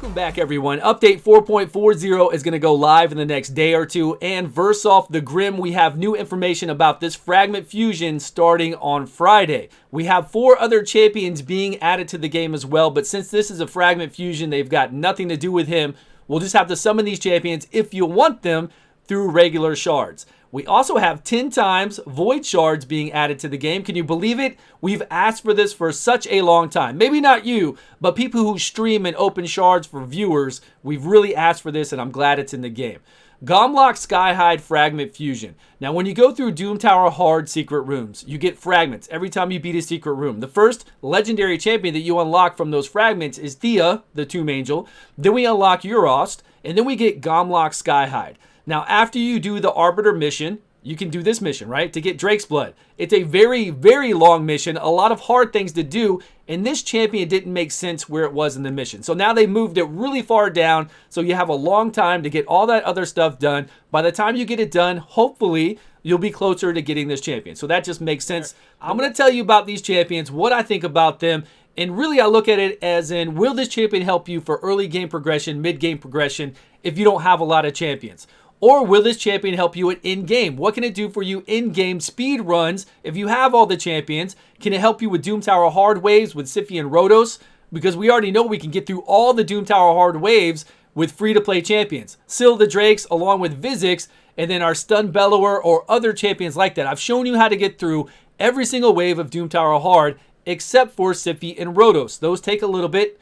Welcome back, everyone. Update 4.40 is going to go live in the next day or two, and verse off the Grim, we have new information about this Fragment Fusion starting on Friday. We have 4 other champions being added to the game as well, but since this is a Fragment Fusion, they've got nothing to do with him. We'll just have to summon these champions if you want them through regular shards. We also have 10 times Void Shards being added to the game. Can you believe it? We've asked for this for such a long time. Maybe not you, but people who stream and open shards for viewers, we've really asked for this, and I'm glad it's in the game. Gomlock Skyhide Fragment Fusion. Now, when you go through Doom Tower Hard secret rooms, you get fragments every time you beat a secret room. The first legendary champion that you unlock from those fragments is Thea, the Tomb Angel. Then we unlock Urost, and then we get Gomlock Skyhide. Now, after you do the Arbiter mission, you can do this mission, right? To get Drake's Blood. It's a very, very long mission, a lot of hard things to do, and this champion didn't make sense where it was in the mission. So now they moved it really far down, so you have a long time to get all that other stuff done. By the time you get it done, hopefully, you'll be closer to getting this champion. So that just makes sense. I'm going to tell you about these champions, what I think about them, and really I look at it as in, will this champion help you for early game progression, mid game progression, if you don't have a lot of champions? Or will this champion help you at in-game? What can it do for you in-game speed runs if you have all the champions? Can it help you with Doom Tower Hard Waves with Siphi and Rhodos? Because we already know we can get through all the Doom Tower Hard Waves with free-to-play champions. Syl the Drakes along with Vizix, and then our Stun Bellower or other champions like that. I've shown you how to get through every single wave of Doom Tower Hard except for Siphi and Rhodos. Those take a little bit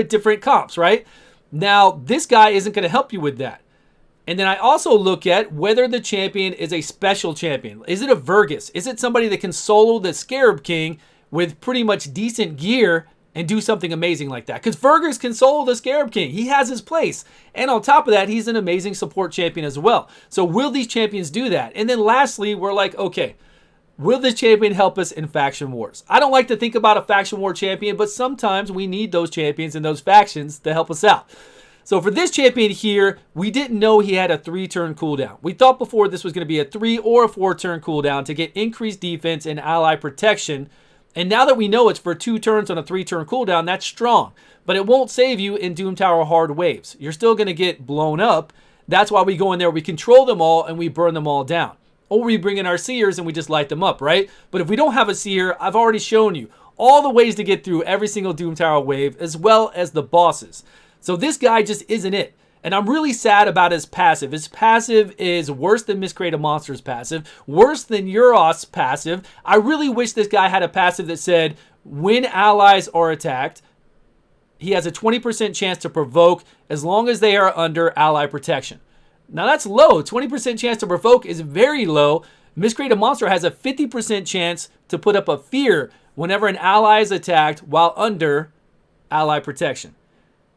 different comps, right? Now, this guy isn't going to help you with that. And then I also look at whether the champion is a special champion. Is it a Vergus? Is it somebody that can solo the Scarab King with pretty much decent gear and do something amazing like that? Because Vergus can solo the Scarab King. He has his place. And on top of that, he's an amazing support champion as well. So will these champions do that? And then lastly, we're like, okay, will this champion help us in faction wars? I don't like to think about a faction war champion, but sometimes we need those champions and those factions to help us out. So for this champion here, we didn't know he had a 3-turn cooldown. We thought before this was going to be a 3 or a 4-turn cooldown to get increased defense and ally protection. And now that we know it's for 2 turns on a 3-turn cooldown, that's strong. But it won't save you in Doom Tower Hard Waves. You're still going to get blown up. That's why we go in there, we control them all, and we burn them all down. Or we bring in our seers and we just light them up, right? But if we don't have a seer, I've already shown you all the ways to get through every single Doom Tower wave, as well as the bosses. So this guy just isn't it. And I'm really sad about his passive. His passive is worse than Miscreate of Monsters passive, worse than Urost's passive. I really wish this guy had a passive that said, when allies are attacked, he has a 20% chance to provoke as long as they are under ally protection. Now that's low. 20% chance to provoke is very low. Miscreate of Monster has a 50% chance to put up a fear whenever an ally is attacked while under ally protection.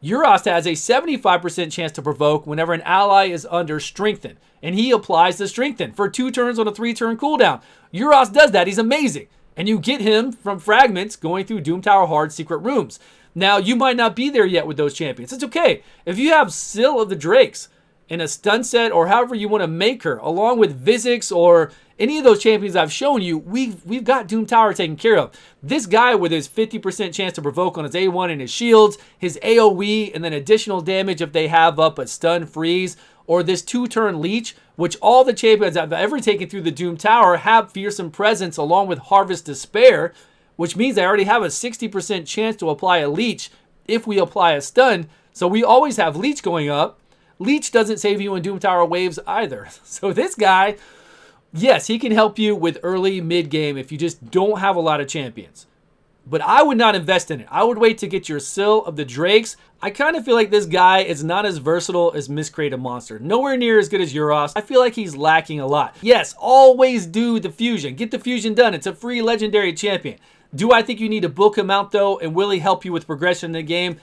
Urost has a 75% chance to provoke whenever an ally is under Strengthen, and he applies the Strengthen for 2 turns on a 3-turn cooldown. Urost does that. He's amazing. And you get him from fragments going through Doom Tower Hard secret rooms. Now, you might not be there yet with those champions. It's okay. If you have Syl of the Drakes in a stun set or however you want to make her, along with Vizix or any of those champions I've shown you, we've got Doom Tower taken care of. This guy with his 50% chance to provoke on his A1 and his shields, his AoE, and then additional damage if they have up a stun freeze, or this 2-turn leech, which all the champions I've ever taken through the Doom Tower have fearsome presence along with Harvest Despair, which means I already have a 60% chance to apply a leech if we apply a stun. So we always have leech going up. Leech doesn't save you in Doom Tower waves either. So this guy, yes, he can help you with early mid-game if you just don't have a lot of champions. But I would not invest in it. I would wait to get your Syl of the Drakes. I kind of feel like this guy is not as versatile as Miscreate of Monster. Nowhere near as good as Urost. I feel like he's lacking a lot. Yes, always do the fusion. Get the fusion done. It's a free legendary champion. Do I think you need to book him out though, and will he help you with progression in the game?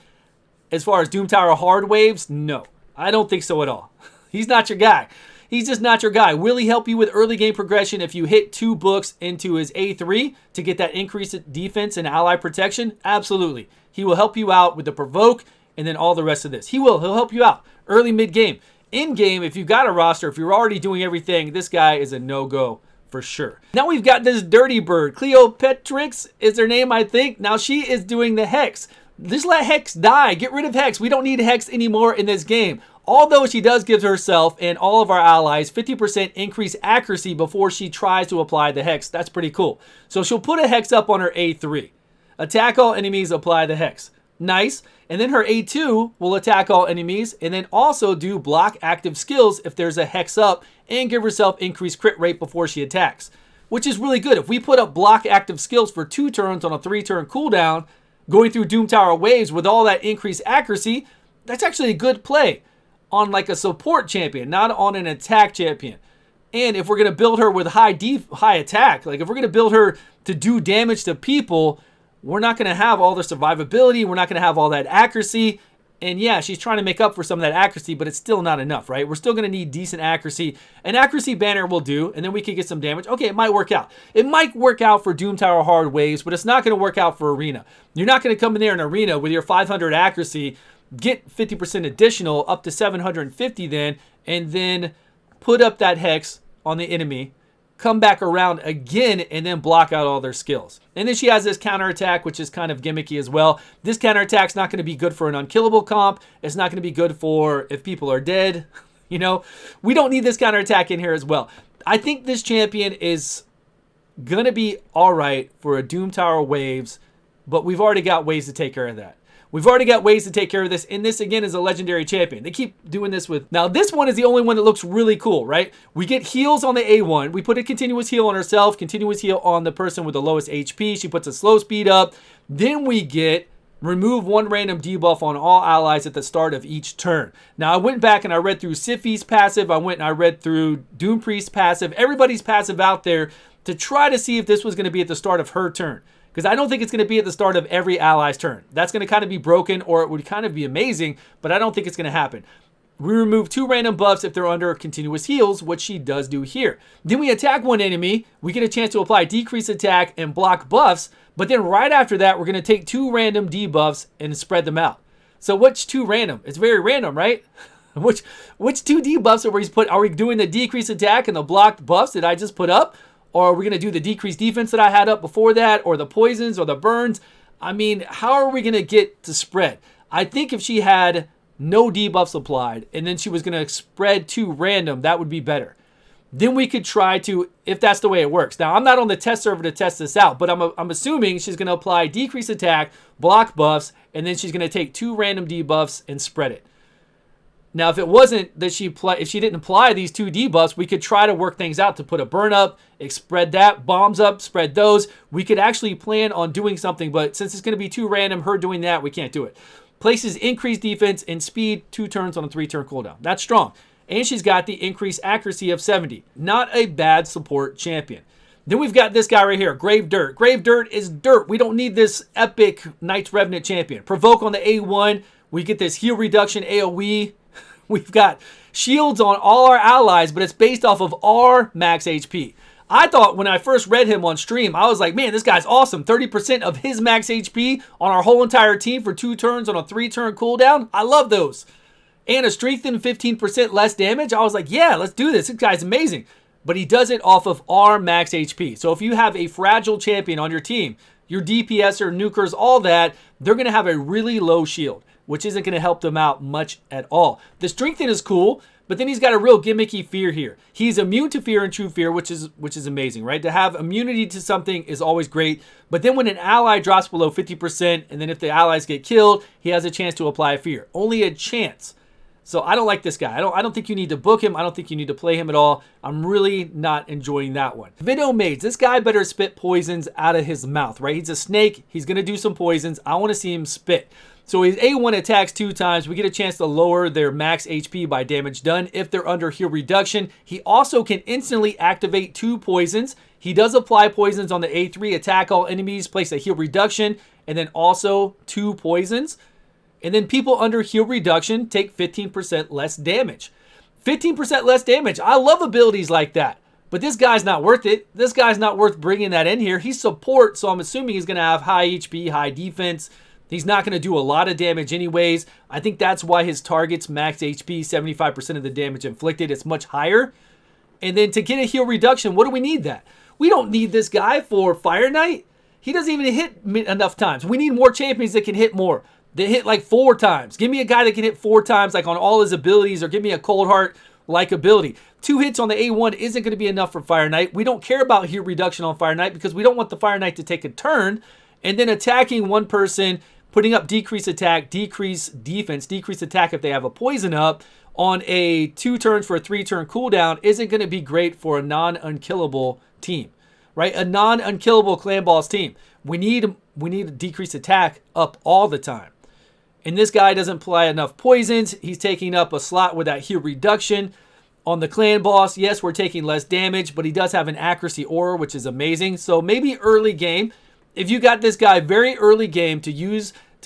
As far as Doom Tower Hard Waves, no. I don't think so at all. He's not your guy. He's just not your guy. Will he help you with early game progression if you hit 2 books into his A3 to get that increased defense and ally protection? Absolutely. He will help you out with the provoke and then all the rest of this. He'll help you out early mid-game. In-game, if you've got a roster, if you're already doing everything, this guy is a no-go for sure. Now we've got this dirty bird. Cleopetrix is her name, I think. Now she is doing the Hex. Just let Hex die. Get rid of Hex. We don't need Hex anymore in this game. Although she does give herself and all of our allies 50% increased accuracy before she tries to apply the Hex. That's pretty cool. So she'll put a Hex up on her A3. Attack all enemies, apply the Hex. Nice. And then her A2 will attack all enemies and then also do block active skills if there's a Hex up and give herself increased crit rate before she attacks, which is really good. If we put up block active skills for 2 turns on a 3-turn cooldown, going through Doom Tower waves with all that increased accuracy, that's actually a good play on like a support champion, not on an attack champion. And if we're going to build her with high attack, like if we're going to build her to do damage to people, we're not going to have all the survivability. We're not going to have all that accuracy. And yeah, she's trying to make up for some of that accuracy, but it's still not enough, right? We're still going to need decent accuracy. An accuracy banner will do, and then we can get some damage. Okay, it might work out. It might work out for Doom Tower hard waves, but it's not going to work out for arena. You're not going to come in there in arena with your 500 accuracy, get 50% additional up to 750 then, and then put up that Hex on the enemy, come back around again, and then block out all their skills. And then she has this counterattack, which is kind of gimmicky as well. This counterattack's not going to be good for an unkillable comp. It's not going to be good for if people are dead. You know, we don't need this counterattack in here as well. I think this champion is going to be all right for a Doom Tower waves, but we've already got ways to take care of that. We've already got ways to take care of this, and this, again, is a legendary champion. They keep doing this with... Now, this one is the only one that looks really cool, right? We get heals on the A1. We put a continuous heal on herself, continuous heal on the person with the lowest HP. She puts a slow speed up. Then we get remove 1 random debuff on all allies at the start of each turn. Now, I went back and I read through Siphi's passive. I went and I read through Doom Priest's passive. Everybody's passive out there to try to see if this was going to be at the start of her turn. Because I don't think it's going to be at the start of every ally's turn. That's going to kind of be broken, or it would kind of be amazing, but I don't think it's going to happen. We remove 2 random buffs if they're under continuous heals, which she does do here. Then we attack one enemy. We get a chance to apply decrease attack and block buffs, but then right after that, we're going to take 2 random debuffs and spread them out. So which 2 random? It's very random, right? Which 2 debuffs are we doing the decrease attack and the blocked buffs that I just put up? Or are we going to do the decreased defense that I had up before that? Or the poisons or the burns? I mean, how are we going to get to spread? I think if she had no debuffs applied and then she was going to spread 2 random, that would be better. Then we could try to, if that's the way it works. Now, I'm not on the test server to test this out, but I'm assuming she's going to apply decreased attack, block buffs, and then she's going to take 2 random debuffs and spread it. Now, if it wasn't that if she didn't apply these 2 debuffs, we could try to work things out to put a burn up, spread that, bombs up, spread those. We could actually plan on doing something, but since it's going to be too random, her doing that, we can't do it. Places increased defense and speed 2 turns on a 3-turn cooldown. That's strong. And she's got the increased accuracy of 70. Not a bad support champion. Then we've got this guy right here, Grave Dirt. Grave Dirt is dirt. We don't need this epic Knights Revenant champion. Provoke on the A1. We get this heal reduction AoE. We've got shields on all our allies, but it's based off of our max HP. I thought when I first read him on stream, I was like, man, this guy's awesome. 30% of his max HP on our whole entire team for 2 turns on a 3-turn cooldown. I love those. And a strengthened 15% less damage. I was like, yeah, let's do this. This guy's amazing. But he does it off of our max HP. So if you have a fragile champion on your team, your DPS or nukers, all that, they're going to have a really low shield, which isn't going to help them out much at all. The strengthen is cool, but then he's got a real gimmicky fear here. He's immune to fear and true fear, which is amazing, right? To have immunity to something is always great. But then when an ally drops below 50%, and then if the allies get killed, he has a chance to apply a fear. Only a chance. So I don't like this guy. I don't think you need to book him. I don't think you need to play him at all. I'm really not enjoying that one. Video Mage. This guy better spit poisons out of his mouth, right? He's a snake. He's going to do some poisons. I want to see him spit. So his A1 attacks 2 times. We get a chance to lower their max HP by damage done if they're under heal reduction. He also can instantly activate 2 poisons. He does apply poisons on the A3, attack all enemies, place a heal reduction, and then also 2 poisons. And then people under heal reduction take 15% less damage. 15% less damage. I love abilities like that. But this guy's not worth it. This guy's not worth bringing that in here. He's support, so I'm assuming he's going to have high HP, high defense. He's not going to do a lot of damage anyways. I think that's why his target's max HP, 75% of the damage inflicted. It's much higher. And then to get a heal reduction, what do we need that? We don't need this guy for Fire Knight. He doesn't even hit enough times. We need more champions that can hit more. They hit like 4 times. Give me a guy that can hit 4 times like on all his abilities, or give me a Cold Heart like ability. 2 hits on the A1 isn't going to be enough for Fire Knight. We don't care about heat reduction on Fire Knight because we don't want the Fire Knight to take a turn and then attacking one person, putting up decrease attack, decrease defense, decrease attack if they have a poison up on a 2 turns for a 3-turn cooldown isn't going to be great for a non-unkillable team, right? A non-unkillable clan boss team. We need a decreased attack up all the time. And this guy doesn't apply enough poisons. He's taking up a slot with that heat reduction. On the clan boss, yes, we're taking less damage, but he does have an accuracy aura, which is amazing. So maybe early game, if you got this guy very early game to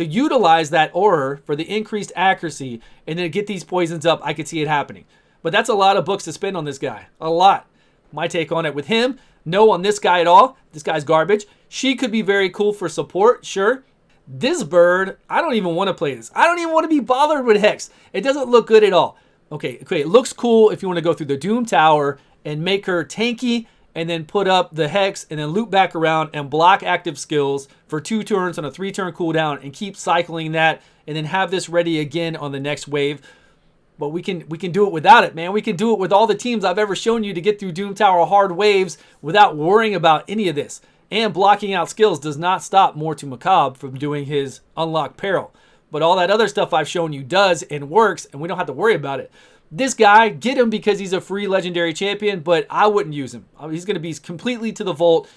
utilize that aura for the increased accuracy and then get these poisons up, I could see it happening. But that's a lot of books to spend on this guy. A lot. My take on it with him, no on this guy at all. This guy's garbage. She could be very cool for support, sure. This bird, I don't even want to play this. I don't even want to be bothered with Hex. It doesn't look good at all. Okay, it looks cool if you want to go through the Doom Tower and make her tanky and then put up the Hex and then loop back around and block active skills for 2 turns on a 3-turn cooldown and keep cycling that and then have this ready again on the next wave. But we can do it without it, man. We can do it with all the teams I've ever shown you to get through Doom Tower hard waves without worrying about any of this. And blocking out skills does not stop Mortu Macabre from doing his Unlock Peril. But all that other stuff I've shown you does and works, and we don't have to worry about it. This guy, get him because he's a free legendary champion, but I wouldn't use him. He's going to be completely to the vault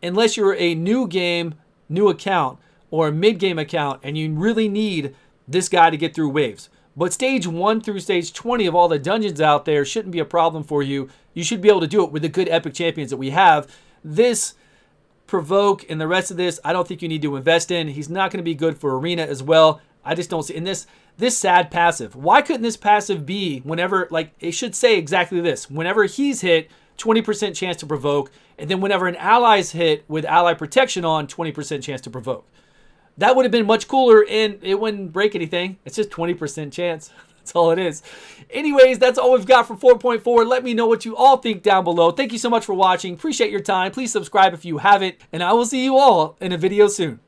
unless you're a new game, new account, or a mid-game account, and you really need this guy to get through waves. But stage 1 through stage 20 of all the dungeons out there shouldn't be a problem for you. You should be able to do it with the good epic champions that we have. This Provoke and the rest of this, I don't think you need to invest in. He's not going to be good for arena as well. I just don't see in this sad passive. Why couldn't this passive be whenever, like it should say exactly this, whenever he's hit, 20% chance to provoke, and then whenever an ally's hit with ally protection on, 20% chance to provoke. That would have been much cooler and it wouldn't break anything. It's just 20% chance. That's all it is. Anyways, that's all we've got for 4.4. Let me know what you all think down below. Thank you so much for watching. Appreciate your time. Please subscribe if you haven't, and I will see you all in a video soon.